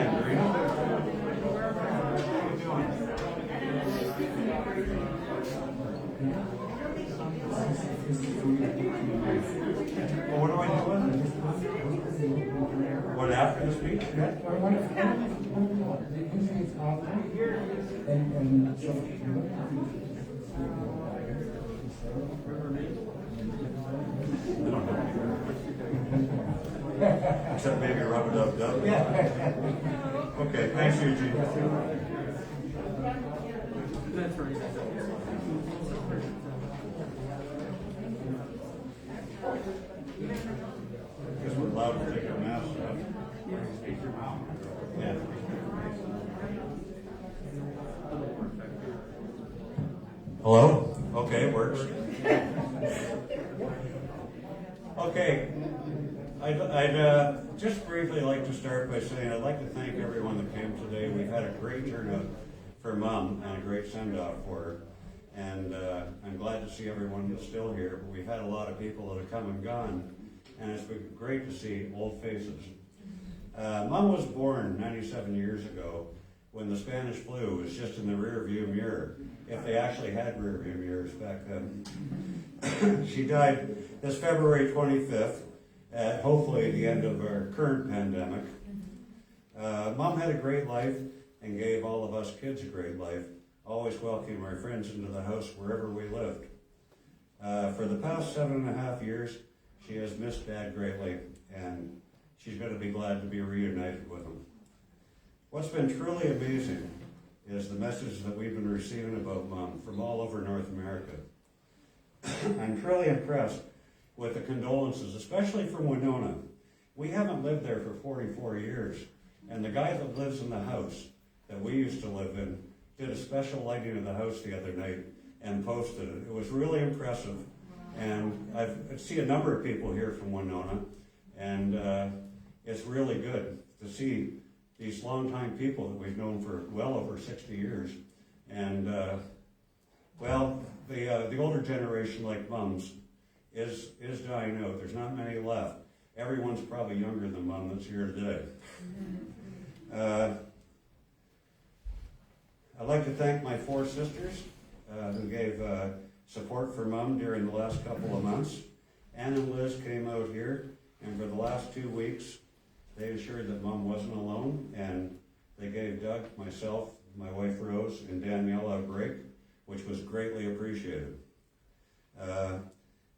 Green. Well, what do I do with it? What, after the speech? Except maybe rub it up, dub. Okay, thanks, Eugene. That's right. Guess we're allowed to take our masks off. Yeah. Hello? Okay, it works. Okay. I'd just briefly like to start by saying I'd like to thank everyone that came today. We've had a great turnout for Mom and a great send-off for her. And I'm glad to see everyone that's still here, but we've had a lot of people that have come and gone, and it's been great to see old faces. Mom was born 97 years ago when the Spanish flu was just in the rear view mirror, if they actually had rear view mirrors back then. She died this February 25th, at hopefully the end of our current pandemic. Mom had a great life and gave all of us kids a great life, always welcoming our friends into the house wherever we lived. For the past 7.5 years, she has missed Dad greatly, and she's going to be glad to be reunited with him. What's been truly amazing is the messages that we've been receiving about Mom from all over North America. I'm truly impressed with the condolences, especially from Winona. We haven't lived there for 44 years, and the guy that lives in the house that we used to live in did a special lighting of the house the other night and posted it. It was really impressive, and I see a number of people here from Winona, and it's really good to see these longtime people that we've known for well over 60 years. And well, the older generation, like Mom's, is dying out. There's not many left. Everyone's probably younger than Mom that's here today. I'd like to thank my 4 sisters who gave support for Mom during the last couple of months. Ann and Liz came out here, and for the last 2 weeks, they assured that Mom wasn't alone, and they gave Doug, myself, my wife Rose, and Danielle a break, which was greatly appreciated.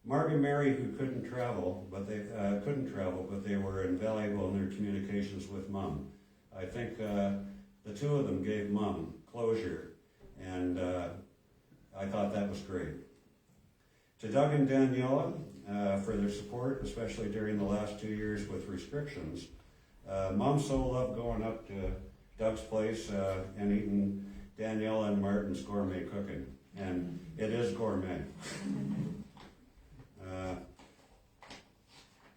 Mark and Mary, who couldn't travel, but they were invaluable in their communications with Mom. I think the 2 of them gave Mom closure, and I thought that was great. To Doug and Daniela for their support, especially during the last 2 years with restrictions. Mom so loved going up to Doug's place and eating Daniela and Martin's gourmet cooking, and it is gourmet.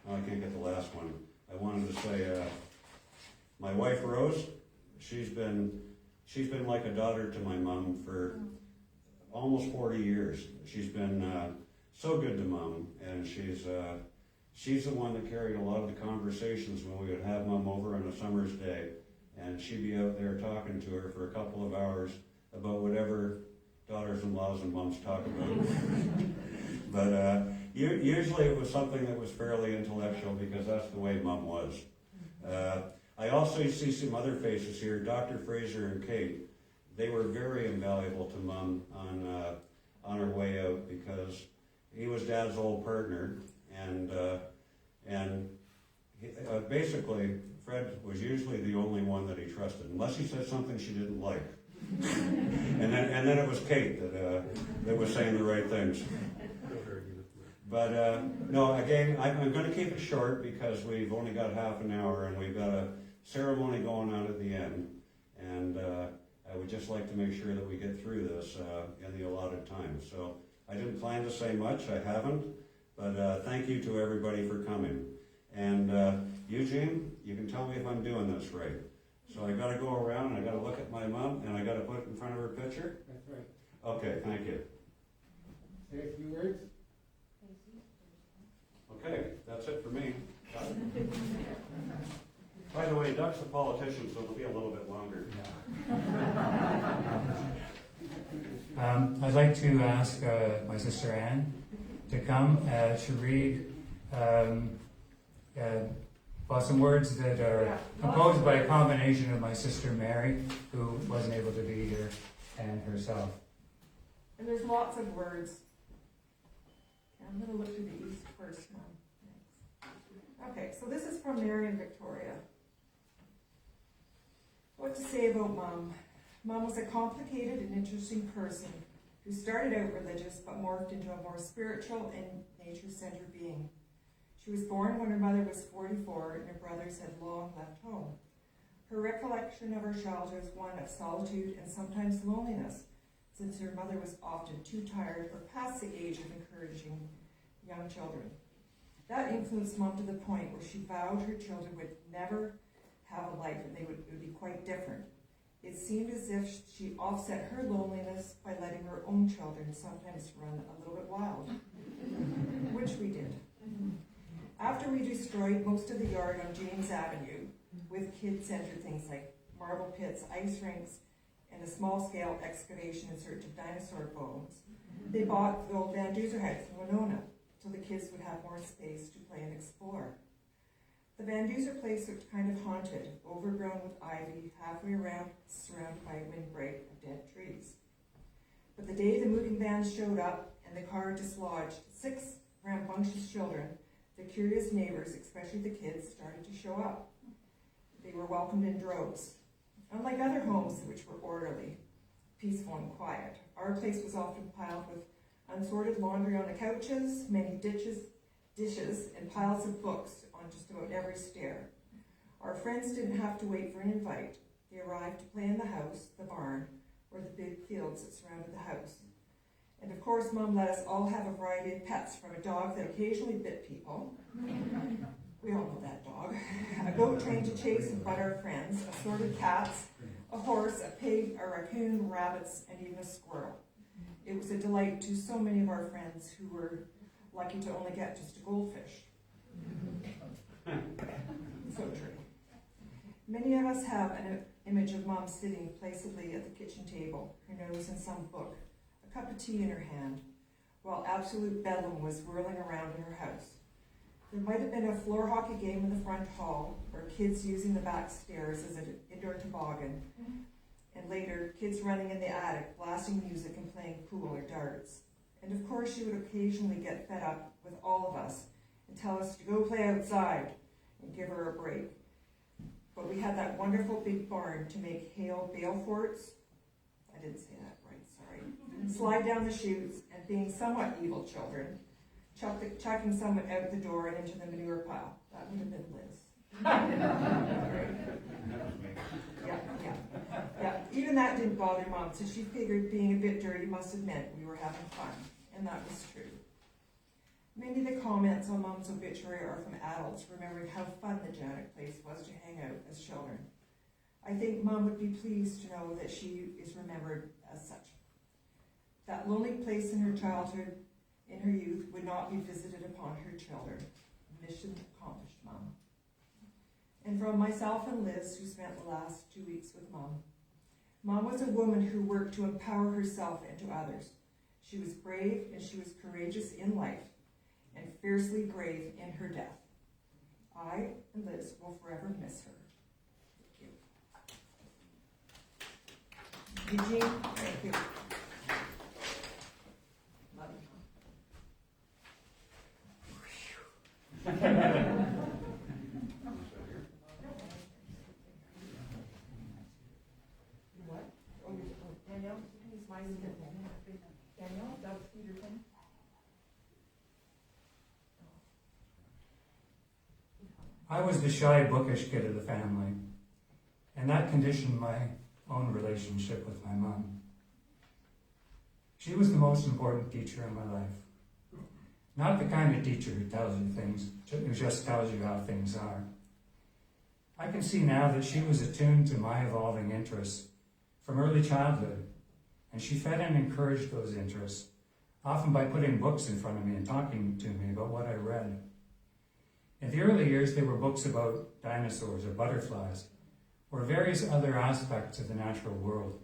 I can't get the last one. I wanted to say, my wife Rose, she's been like a daughter to my mom for almost 40 years. She's been so good to Mom, and she's the one that carried a lot of the conversations when we would have Mom over on a summer's day, and she'd be out there talking to her for a couple of hours about whatever daughters-in-laws and moms talk about. But usually it was something that was fairly intellectual, because that's the way Mom was. I also see some other faces here, Dr. Fraser and Kate. They were very invaluable to Mom on her way out, because he was Dad's old partner, and basically Fred was usually the only one that he trusted, unless he said something she didn't like. and then it was Kate that was saying the right things. But no, again, I'm going to keep it short, because we've only got half an hour, and we've got a ceremony going on at the end, and I would just like to make sure that we get through this in the allotted time. So I didn't plan to say much, I haven't, but thank you to everybody for coming. And Eugene, you can tell me if I'm doing this right. So I got to go around, and I got to look at my mom, and I got to put it in front of her picture? That's right. Okay, thank you. Say a few words. Okay, that's it for me. By the way, Doug's a politician, so it'll be a little bit longer. I'd like to ask my sister Anne to come to read some words that are composed by a combination of my sister Mary, who wasn't able to be here, and herself. And there's lots of words. I'm going to look through these first, Mom. Thanks. Okay, so this is from Mary and Victoria. What to say about Mom? Mom was a complicated and interesting person who started out religious but morphed into a more spiritual and nature-centered being. She was born when her mother was 44 and her brothers had long left home. Her recollection of her childhood was one of solitude and sometimes loneliness, since her mother was often too tired or past the age of encouraging young children. That influenced Mom to the point where she vowed her children would never have a life and it would be quite different. It seemed as if she offset her loneliness by letting her own children sometimes run a little bit wild, which we did. After we destroyed most of the yard on James Avenue with kid-centered things like marble pits, ice rinks, and a small-scale excavation in search of dinosaur bones, they bought the old Van Duzer house in Winona so the kids would have more space to play and explore. The Van Duzer place looked kind of haunted, overgrown with ivy, halfway around, surrounded by a windbreak of dead trees. But the day the moving vans showed up and the car dislodged 6 rambunctious children, the curious neighbors, especially the kids, started to show up. They were welcomed in droves. Unlike other homes which were orderly, peaceful, and quiet, our place was often piled with unsorted laundry on the couches, many dishes, and piles of books on just about every stair. Our friends didn't have to wait for an invite. They arrived to play in the house, the barn, or the big fields that surrounded the house. And of course, Mom let us all have a variety of pets, from a dog that occasionally bit people. We all know that dog. A goat trained to chase and butt our friends, assorted cats, a horse, a pig, a raccoon, rabbits, and even a squirrel. It was a delight to so many of our friends who were lucky to only get just a goldfish. So true. Many of us have an image of Mom sitting placidly at the kitchen table, her nose in some book, a cup of tea in her hand, while absolute bedlam was whirling around in her house. There might have been a floor hockey game in the front hall, or kids using the back stairs as an indoor toboggan, and later, kids running in the attic, blasting music and playing pool or darts. And of course, she would occasionally get fed up with all of us and tell us to go play outside and give her a break. But we had that wonderful big barn to make hail bale forts. I didn't say that right, sorry. Slide down the chutes, and being somewhat evil children, chucking someone out the door and into the manure pile. That would have been Liz. Yeah. Even that didn't bother Mom, so she figured being a bit dirty must have meant we were having fun, and that was true. Many of the comments on Mom's obituary are from adults remembering how fun the Janack place was to hang out as children. I think Mom would be pleased to know that she is remembered as such. That lonely place in her childhood, in her youth, would not be visited upon her children. Mission accomplished, Mom. And from myself and Liz, who spent the last 2 weeks with Mom. Mom was a woman who worked to empower herself and to others. She was brave and she was courageous in life, and fiercely brave in her death. I and Liz will forever miss her. Thank you. Eugene, thank you. Love you. What? Oh, Danielle, he's my Danielle, Doug Peterson. I was the shy, bookish kid of the family, and that conditioned my own relationship with my mom. She was the most important teacher in my life. Not the kind of teacher who tells you things, who just tells you how things are. I can see now that she was attuned to my evolving interests from early childhood, and she fed and encouraged those interests, often by putting books in front of me and talking to me about what I read. In the early years, they were books about dinosaurs or butterflies, or various other aspects of the natural world.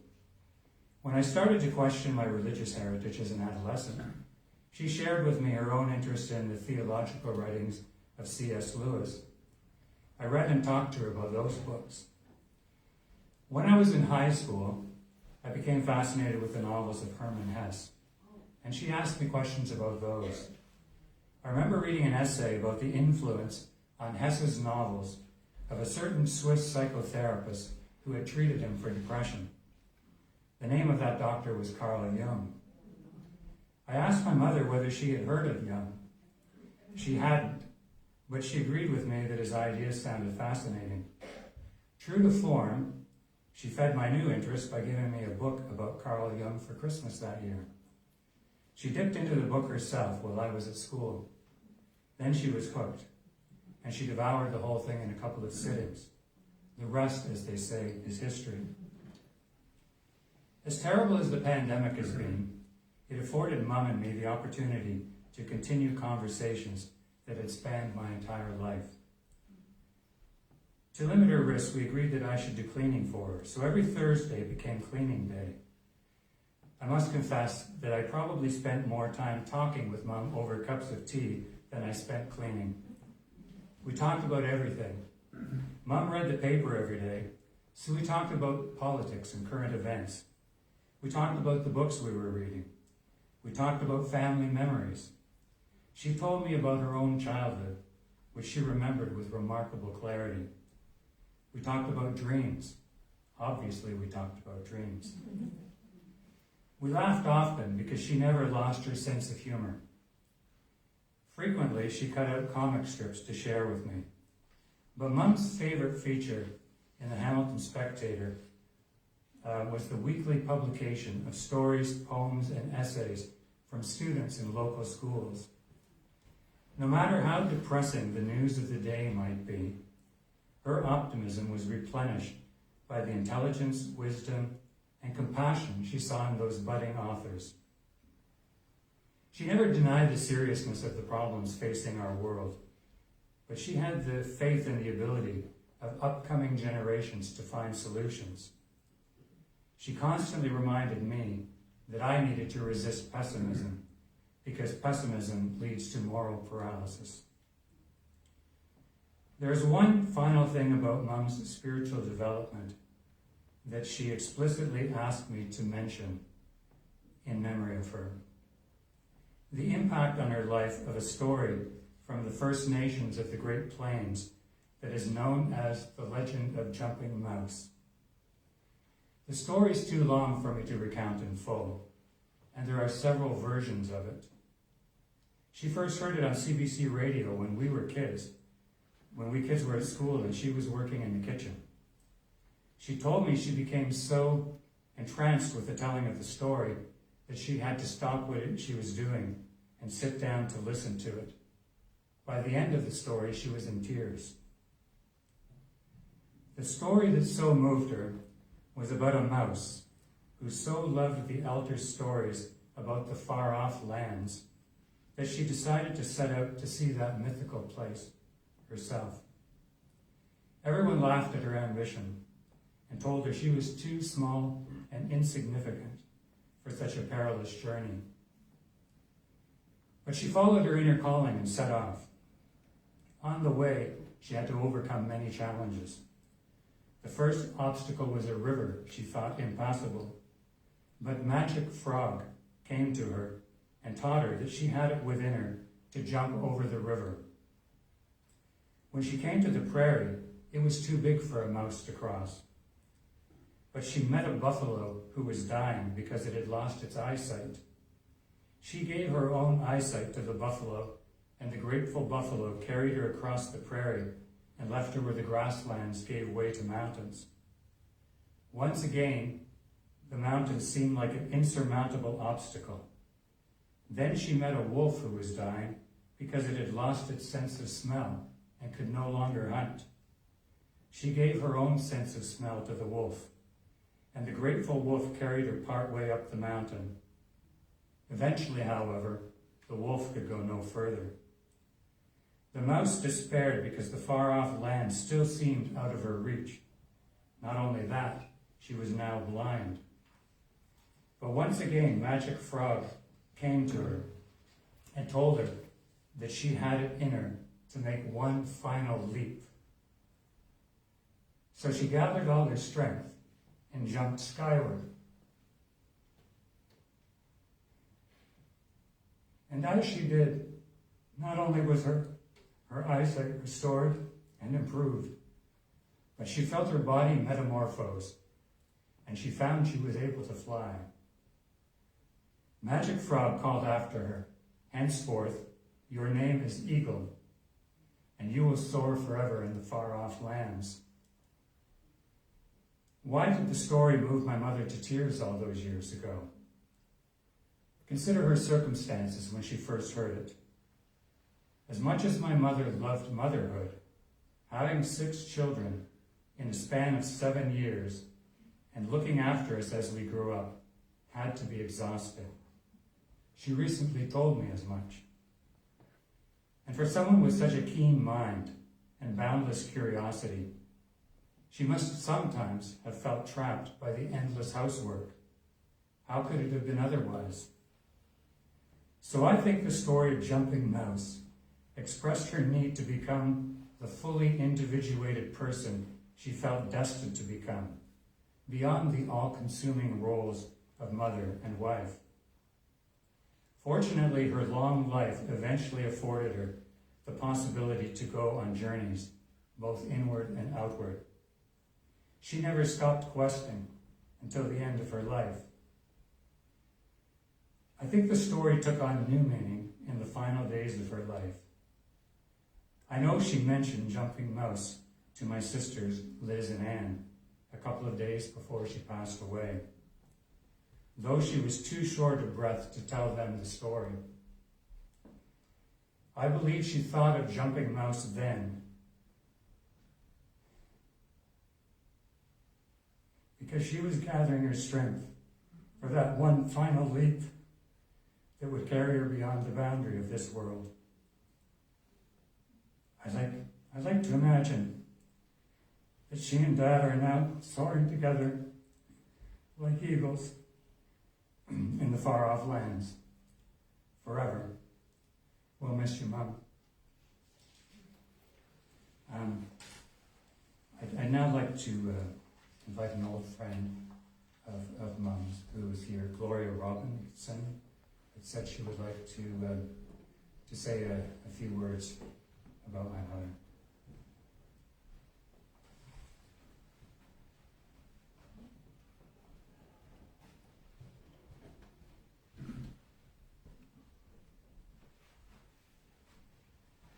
When I started to question my religious heritage as an adolescent, she shared with me her own interest in the theological writings of C.S. Lewis. I read and talked to her about those books. When I was in high school, I became fascinated with the novels of Hermann Hesse, and she asked me questions about those. I remember reading an essay about the influence on Hesse's novels of a certain Swiss psychotherapist who had treated him for depression. The name of that doctor was Carl Jung. I asked my mother whether she had heard of Jung. She hadn't, but she agreed with me that his ideas sounded fascinating. True to form, she fed my new interest by giving me a book about Carl Jung for Christmas that year. She dipped into the book herself while I was at school. Then she was hooked, and she devoured the whole thing in a couple of sittings. The rest, as they say, is history. As terrible as the pandemic has been, it afforded Mum and me the opportunity to continue conversations that had spanned my entire life. To limit her risk, we agreed that I should do cleaning for her, so every Thursday became cleaning day. I must confess that I probably spent more time talking with Mum over cups of tea than I spent cleaning. We talked about everything. Mum read the paper every day, so we talked about politics and current events. We talked about the books we were reading. We talked about family memories. She told me about her own childhood, which she remembered with remarkable clarity. We talked about dreams. Obviously, we talked about dreams. We laughed often because she never lost her sense of humor. Frequently, she cut out comic strips to share with me. But Mum's favorite feature in the Hamilton Spectator was the weekly publication of stories, poems, and essays from students in local schools. No matter how depressing the news of the day might be, her optimism was replenished by the intelligence, wisdom, and compassion she saw in those budding authors. She never denied the seriousness of the problems facing our world, but she had the faith in the ability of upcoming generations to find solutions. She constantly reminded me that I needed to resist pessimism, because pessimism leads to moral paralysis. There's one final thing about Mum's spiritual development that she explicitly asked me to mention in memory of her. The impact on her life of a story from the First Nations of the Great Plains that is known as the Legend of Jumping Mouse. The story is too long for me to recount in full, and there are several versions of it. She first heard it on CBC radio when we kids were at school and she was working in the kitchen. She told me she became so entranced with the telling of the story that she had to stop what she was doing and sit down to listen to it. By the end of the story, she was in tears. The story that so moved her was about a mouse who so loved the elders' stories about the far-off lands that she decided to set out to see that mythical place herself. Everyone laughed at her ambition and told her she was too small and insignificant for such a perilous journey. But she followed her inner calling and set off. On the way, she had to overcome many challenges. The first obstacle was a river she thought impassable, but Magic Frog came to her and taught her that she had it within her to jump over the river. When she came to the prairie, it was too big for a mouse to cross. But she met a buffalo who was dying because it had lost its eyesight. She gave her own eyesight to the buffalo, and the grateful buffalo carried her across the prairie and left her where the grasslands gave way to mountains. Once again, the mountains seemed like an insurmountable obstacle. Then she met a wolf who was dying because it had lost its sense of smell and could no longer hunt. She gave her own sense of smell to the wolf, and the grateful wolf carried her part way up the mountain. Eventually, however, the wolf could go no further. The mouse despaired because the far-off land still seemed out of her reach. Not only that, she was now blind. But once again, Magic Frog came to her and told her that she had it in her to make one final leap. So she gathered all her strength and jumped skyward. And as she did, not only was her eyesight restored and improved, but she felt her body metamorphose, and she found she was able to fly. Magic Frog called after her, "Henceforth, your name is Eagle, and you will soar forever in the far-off lands." Why did the story move my mother to tears all those years ago? Consider her circumstances when she first heard it. As much as my mother loved motherhood, having 6 children in a span of 7 years and looking after us as we grew up had to be exhausting. She recently told me as much. And for someone with such a keen mind and boundless curiosity, she must sometimes have felt trapped by the endless housework. How could it have been otherwise? So I think the story of Jumping Mouse expressed her need to become the fully individuated person she felt destined to become, beyond the all-consuming roles of mother and wife. Fortunately, her long life eventually afforded her the possibility to go on journeys, both inward and outward. She never stopped questing until the end of her life. I think the story took on new meaning in the final days of her life. I know she mentioned Jumping Mouse to my sisters, Liz and Anne, a couple of days before she passed away, though she was too short of breath to tell them the story. I believe she thought of Jumping Mouse then, because she was gathering her strength for that one final leap that would carry her beyond the boundary of this world. I'd like to imagine that she and Dad are now soaring together like eagles in the far-off lands forever. We'll miss you, Mom. I'd now like to invite an old friend of Mom's who is here, Gloria Robinson. It said she would like to say a few words about my mother.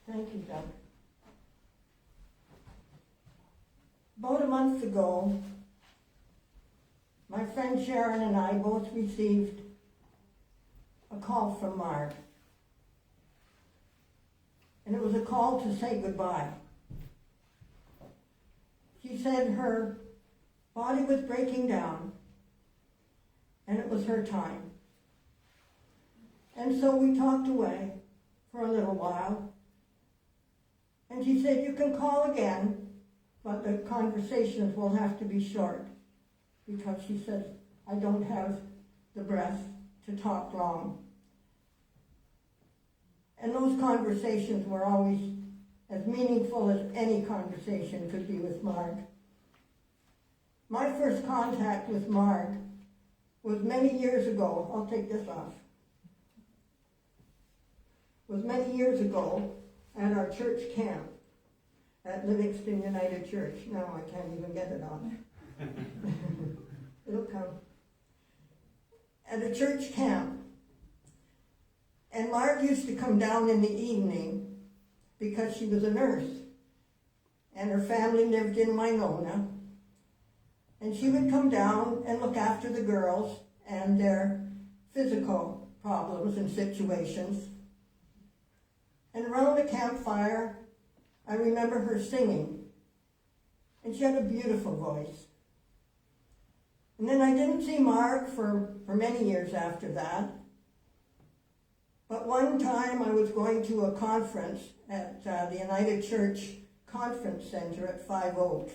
Thank you, Doug. About a month ago, my friend Sharon and I both received a call from Marg. And it was a call to say goodbye. She said her body was breaking down and it was her time. And so we talked away for a little while. And she said, "You can call again, but the conversations will have to be short," because she said, "I don't have the breath to talk long." And those conversations were always as meaningful as any conversation could be with Marg. My first contact with Marg was many years ago. I'll take this off. Was many years ago at our church camp at Livingston United Church. Now I can't even get it on. It'll come. At a church camp. And Marg used to come down in the evening because she was a nurse. And her family lived in Winona. And she would come down and look after the girls and their physical problems and situations. And around the campfire, I remember her singing. And she had a beautiful voice. And then I didn't see Marg for many years after that. But one time I was going to a conference at the United Church Conference Center at Five Oaks.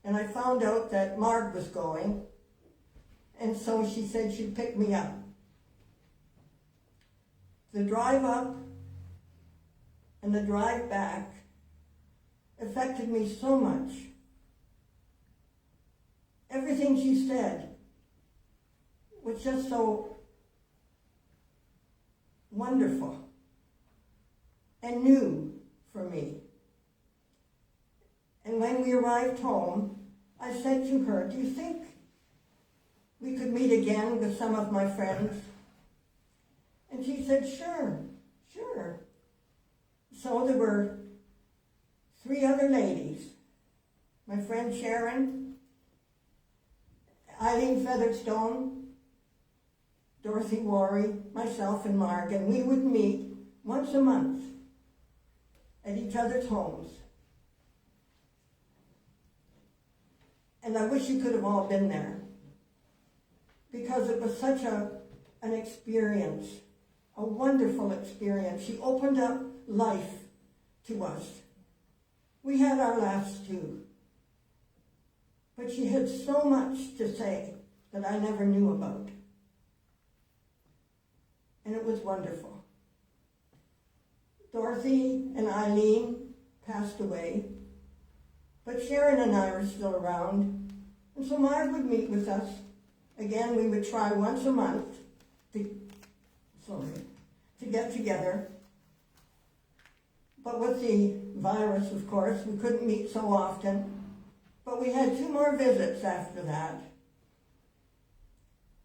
And I found out that Marg was going. And so she said she'd pick me up. The drive up and the drive back affected me so much. Everything she said was just so wonderful and new for me. And when we arrived home, I said to her, "Do you think we could meet again with some of my friends?" And she said, "Sure, sure." So there were 3 other ladies, my friend Sharon, Eileen Featherstone, Dorothy Worry, myself, and Marg, and we would meet once a month at each other's homes. And I wish you could have all been there, because it was such an experience, a wonderful experience. She opened up life to us. We had our laughs too, but she had so much to say that I never knew about. And it was wonderful. Dorothy and Eileen passed away, but Sharon and I were still around, and so Marg would meet with us. Again, we would try once a month to get together. But with the virus, of course, we couldn't meet so often. But we had 2 more visits after that.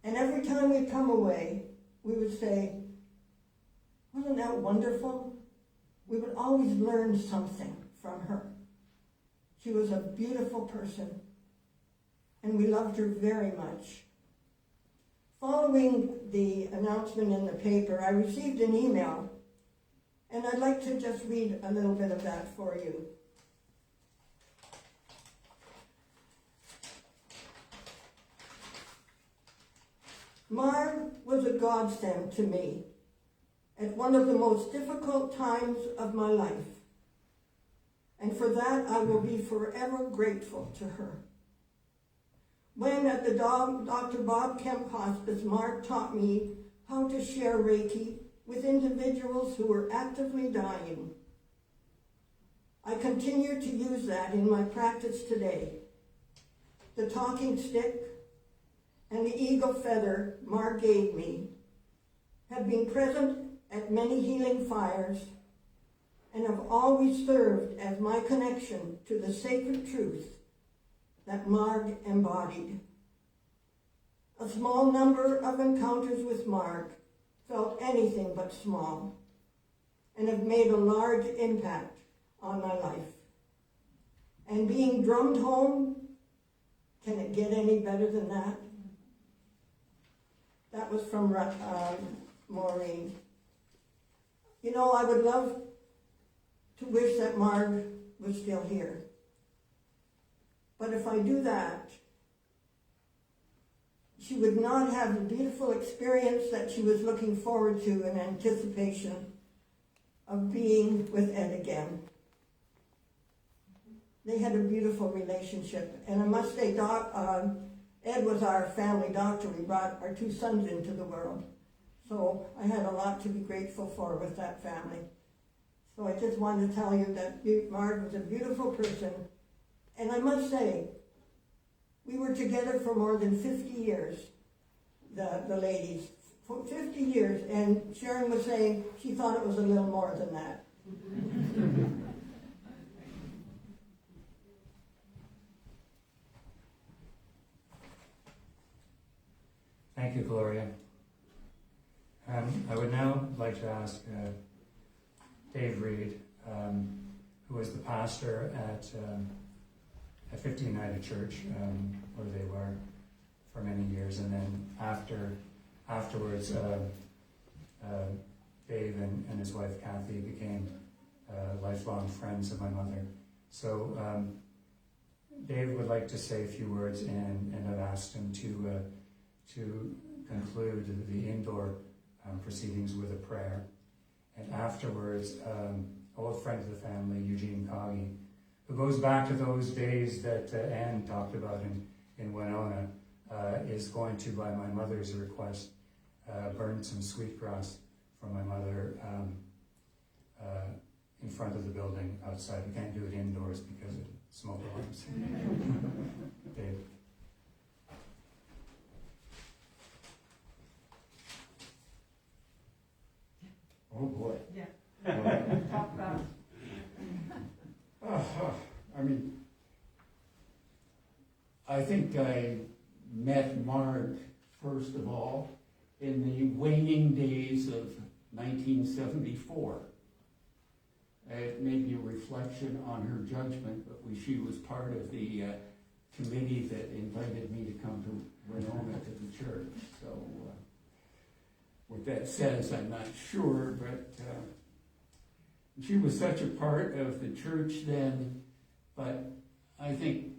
And every time we'd come away, we would say, "Wasn't that wonderful?" We would always learn something from her. She was a beautiful person, and we loved her very much. Following the announcement in the paper, I received an email, and I'd like to just read a little bit of that for you. "Marg was a godsend to me at one of the most difficult times of my life, and for that I will be forever grateful to her. When at the Dr. Bob Kemp Hospice, Marg taught me how to share Reiki with individuals who were actively dying. I continue to use that in my practice today. The talking stick and the eagle feather Marg gave me have been present at many healing fires and have always served as my connection to the sacred truth that Marg embodied. A small number of encounters with Marg felt anything but small and have made a large impact on my life. And being drummed home, can it get any better than that?" That was from Maureen. You know, I would love to wish that Marg was still here. But if I do that, she would not have the beautiful experience that she was looking forward to in anticipation of being with Ed again. They had a beautiful relationship, and I must say, Ed was our family doctor. We brought our 2 sons into the world. So I had a lot to be grateful for with that family. So I just wanted to tell you that Marg was a beautiful person. And I must say, we were together for more than 50 years, the ladies. For 50 years. And Sharon was saying she thought it was a little more than that. Thank you, Gloria. I would now like to ask Dave Reed, who was the pastor at 50 United Church, where they were for many years, and then afterwards, Dave and his wife Kathy became lifelong friends of my mother. So Dave would like to say a few words, and I've asked him to conclude the indoor proceedings with a prayer. And afterwards, old friend of the family, Eugene Coggy, who goes back to those days that Anne talked about in Winona, is going to, by my mother's request, burn some sweetgrass for my mother in front of the building outside. We can't do it indoors because of smoke alarms. Dave. Oh boy. Yeah. Well, Talk about I mean, I think I met Marg, first of all, in the waning days of 1974. It may be a reflection on her judgment, but she was part of the committee that invited me to come to Winona to the church. So what that says, I'm not sure, but she was such a part of the church then. But I think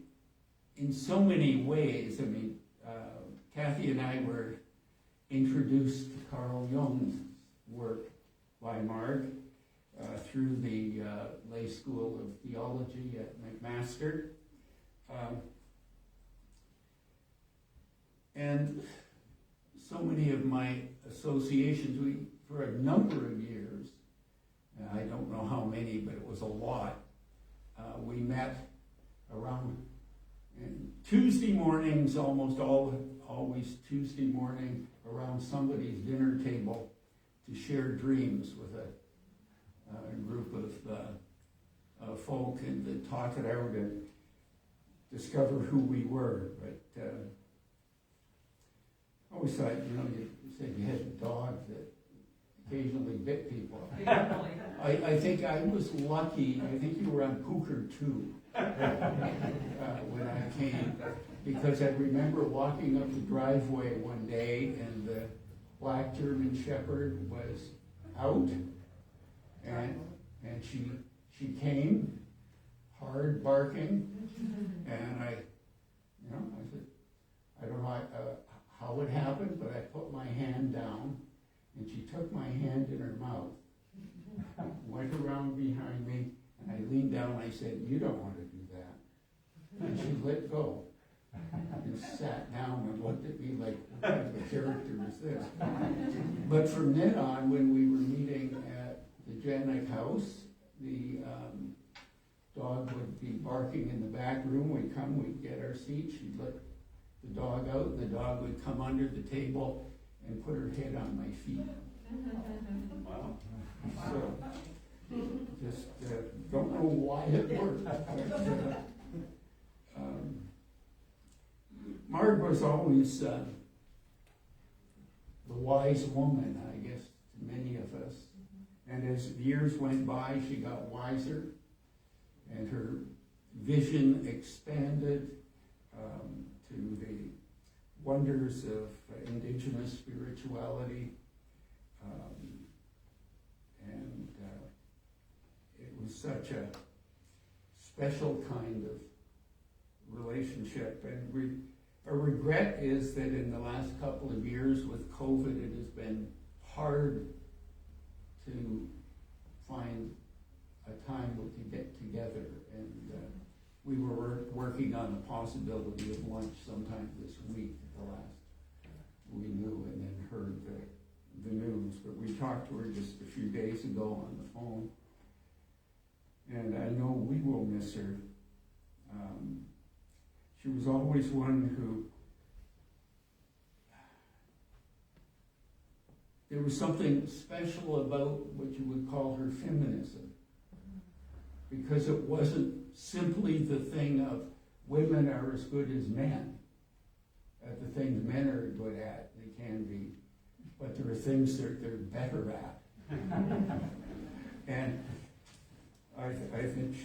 in so many ways, I mean, Kathy and I were introduced to Carl Jung's work by Marg through the Lay School of Theology at McMaster. And so many of my associations, for a number of years, I don't know how many, but it was a lot, we met around Tuesday mornings, always Tuesday morning, around somebody's dinner table to share dreams with a group of folk and to talk it out and discover who we were. But I always thought, you said you had a dog that occasionally bit people. I think I was lucky. I think you were on Pooker 2 when I came, because I remember walking up the driveway one day and the black German Shepherd was out, and she came, hard barking, and I said, I don't know how it happened, but I put my hand down, and she took my hand in her mouth, went around behind me, and I leaned down and I said, you don't want to do that. And she let go and sat down and looked at me like, what kind of a character is this? But from then on, when we were meeting at the Janack house, the dog would be barking in the back room. We'd come, we'd get our seat, she'd let the dog out, and the dog would come under the table and put her head on my feet. Wow. So, just don't know why it worked. Marg was always the wise woman, I guess, to many of us. And as the years went by, she got wiser, and her vision expanded to the wonders of indigenous spirituality. And it was such a special kind of relationship. And a regret is that in the last couple of years with COVID, it has been hard to find a time to get together. And we were working on the possibility of lunch sometime this week, the last we knew, and then heard the news. But we talked to her just a few days ago on the phone, and I know we will miss her. She was always one who, there was something special about what you would call her feminism, because it wasn't simply the thing of women are as good as men at the things men are good at, they can be, but there are things they're better at. And I think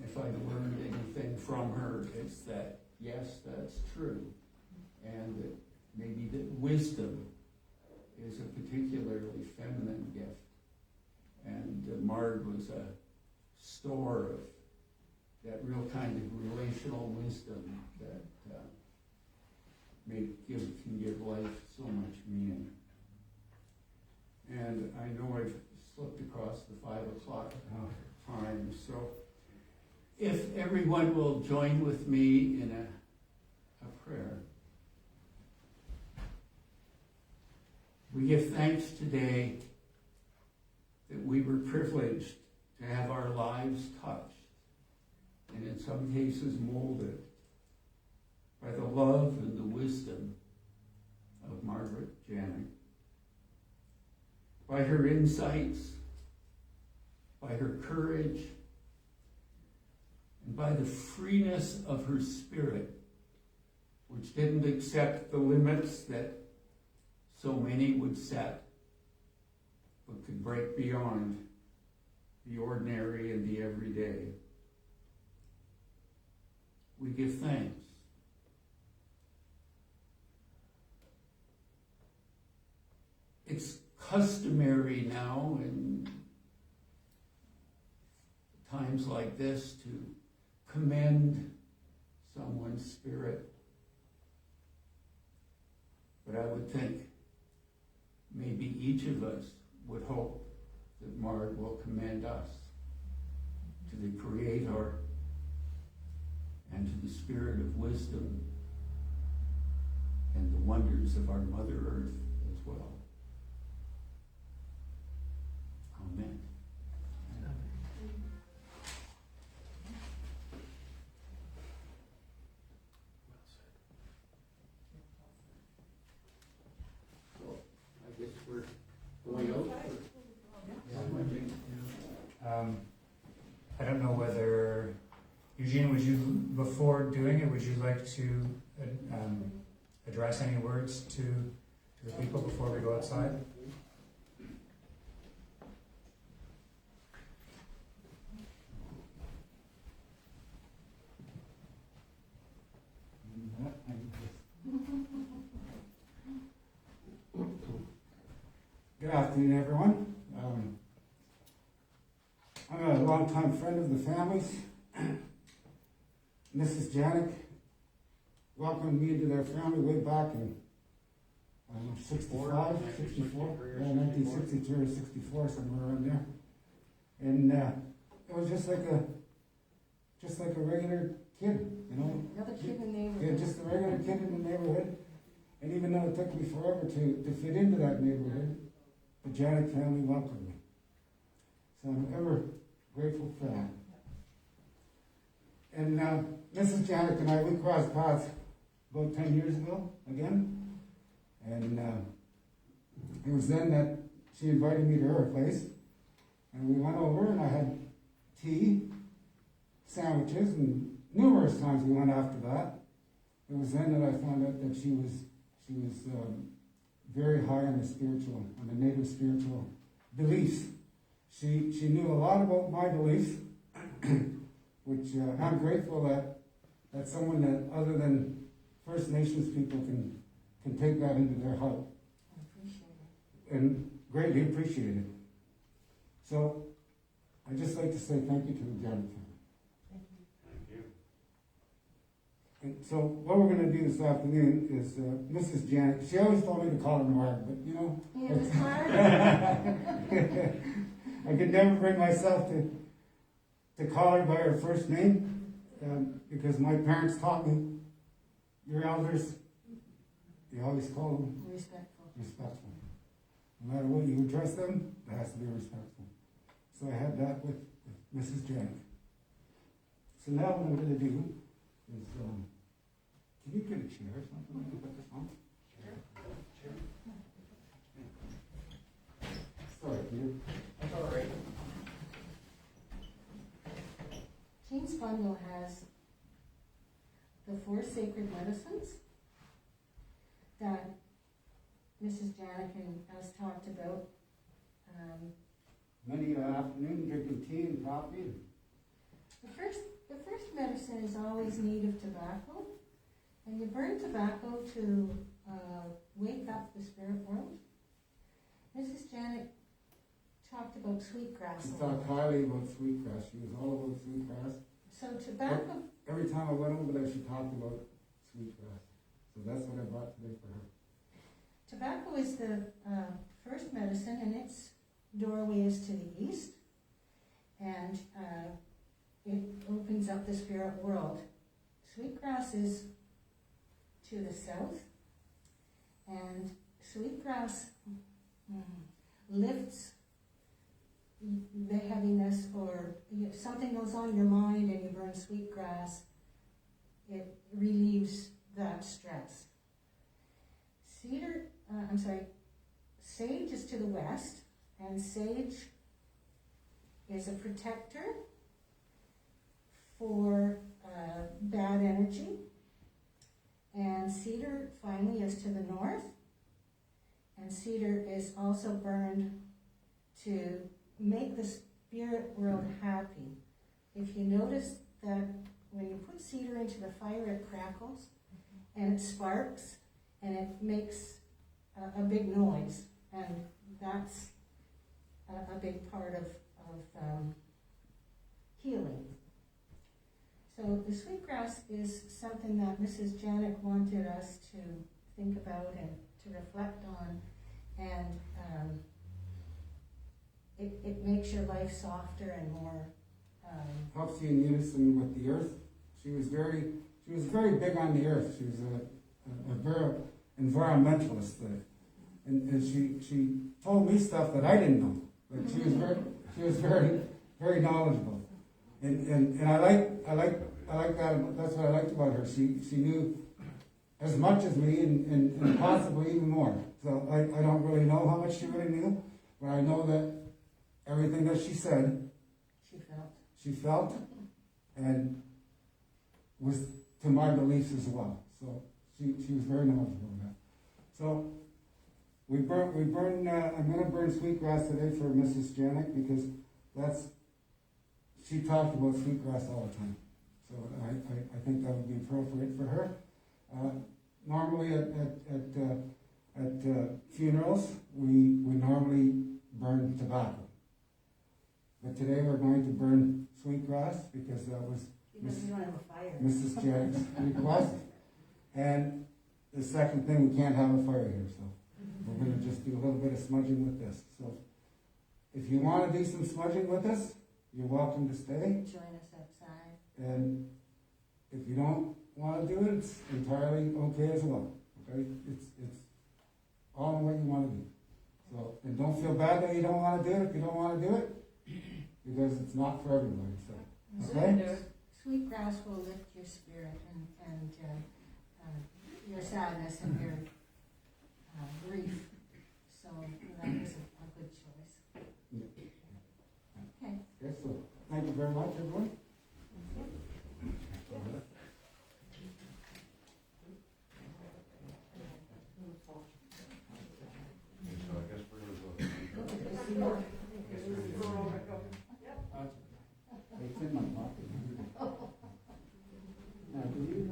if I learned anything from her, it's that, yes, that's true, and that maybe that wisdom is a particularly feminine gift. And Marg was a store of that real kind of relational wisdom that can give life so much meaning. And I know I've slipped across the 5 o'clock time, so if everyone will join with me in a prayer. We give thanks today that we were privileged to have our lives touched, and in some cases molded, by the love and the wisdom of Margaret Janack. By her insights, by her courage, and by the freeness of her spirit, which didn't accept the limits that so many would set, but could break beyond the ordinary and the everyday. We give thanks. It's customary now in times like this to commend someone's spirit. But I would think maybe each of us would hope that Marg will commend us to the Creator and to the Spirit of wisdom and the wonders of our Mother Earth as well. Amen. So, I guess we're going out. I don't know whether, Eugene, would you, before doing it, would you like to address any words to the people before we go outside? Good afternoon, everyone. I'm a longtime friend of the family's. Mrs. Janack welcomed me into their family way back in 65, 64, 1962 or 64, somewhere around there. And it was just like a regular kid, you know. Another kid in the neighborhood. Yeah, just a regular kid in the neighborhood. And even though it took me forever to fit into that neighborhood, the Janack family welcomed me. So I'm ever grateful for that. And Mrs. Janack and I, we crossed paths about 10 years ago again. And it was then that she invited me to her place. And we went over and I had tea, sandwiches, and numerous times we went after that. It was then that I found out that she was very high on the native spiritual beliefs. She knew a lot about my beliefs, which I'm grateful that someone that other than First Nations people can take that into their heart. I appreciate it. And greatly appreciate it. So I'd just like to say thank you to the Janack family. Thank you. Thank you. And so what we're going to do this afternoon is Mrs. Janack, she always told me to call her Marg, but you know, Yeah, it's hard. I could never bring myself to call her by her first name because my parents taught me, your elders, you always call them Respectful. respectful. No matter what you address them, it has to be respectful. So I had that with Mrs. Janack. So now what I'm going to do is, can you get a chair or something to put this on? Chair. Sorry, Peter. That's all right. James Bundle has the 4 sacred medicines that Mrs. Janack and us talked about. Many afternoon drinking tea and coffee. The first medicine is always need of tobacco, and you burn tobacco to wake up the spirit world. Mrs. Janack talked about sweetgrass. She talked highly about sweetgrass. She was all about sweetgrass. So tobacco, Every time I went over there, she talked about sweetgrass. So that's what I brought today for her. tobacco is the first medicine, and its doorway is to the east, and it opens up the spirit world. Sweetgrass is to the south, and sweetgrass lifts the heaviness, or if something goes on your mind and you burn sweetgrass, it relieves that stress. Sage is to the west, and sage is a protector for bad energy. And cedar finally is to the north, and cedar is also burned to make the spirit world happy. If you notice that when you put cedar into the fire, it crackles and it sparks and it makes a big noise, and that's a big part of healing. So the sweetgrass is something that Mrs. Janack wanted us to think about and to reflect on, and it makes your life softer and more. Helps you in unison with the earth. She was very big on the earth. She was a very environmentalist, and she told me stuff that I didn't know. But she was very knowledgeable, and I like that. That's what I liked about her. She knew as much as me, and possibly even more. So I don't really know how much she really knew, but I know that everything that she said, she felt, and was to my beliefs as well. So she was very knowledgeable of that. So I'm going to burn sweetgrass today for Mrs. Janack, because she talked about sweetgrass all the time. So I think that would be appropriate for her. Normally at funerals, we normally burn tobacco. But today we're going to burn sweetgrass because that was Mrs. Janack's request. And the second thing, we can't have a fire here, so we're going to just do a little bit of smudging with this. So if you want to do some smudging with us, you're welcome to stay. Join us outside. And if you don't want to do it, it's entirely okay as well. Okay, it's all in what you want to do. So, and don't feel bad that you don't want to do it if you don't want to do it, because it's not for everybody. So, okay. Sweetgrass will lift your spirit and your sadness and your grief. So that is a good choice. Okay. Yes, so thank you very much, everyone. So I guess we're going to go. It's in my pocket. Now, do you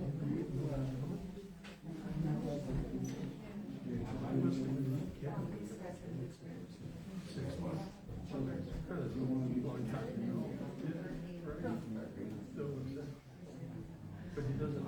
But he doesn't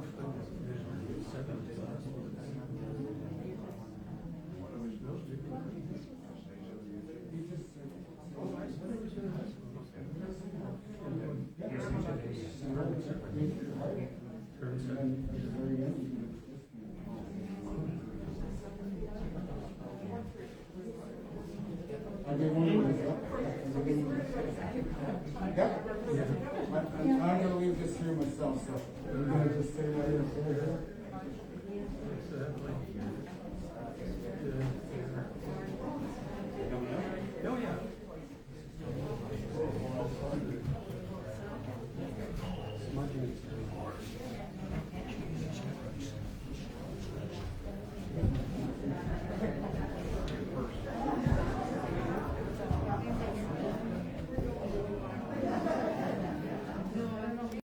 I'm going to leave this here myself, so I'm going to just say right here. Oh, yeah. Smudging is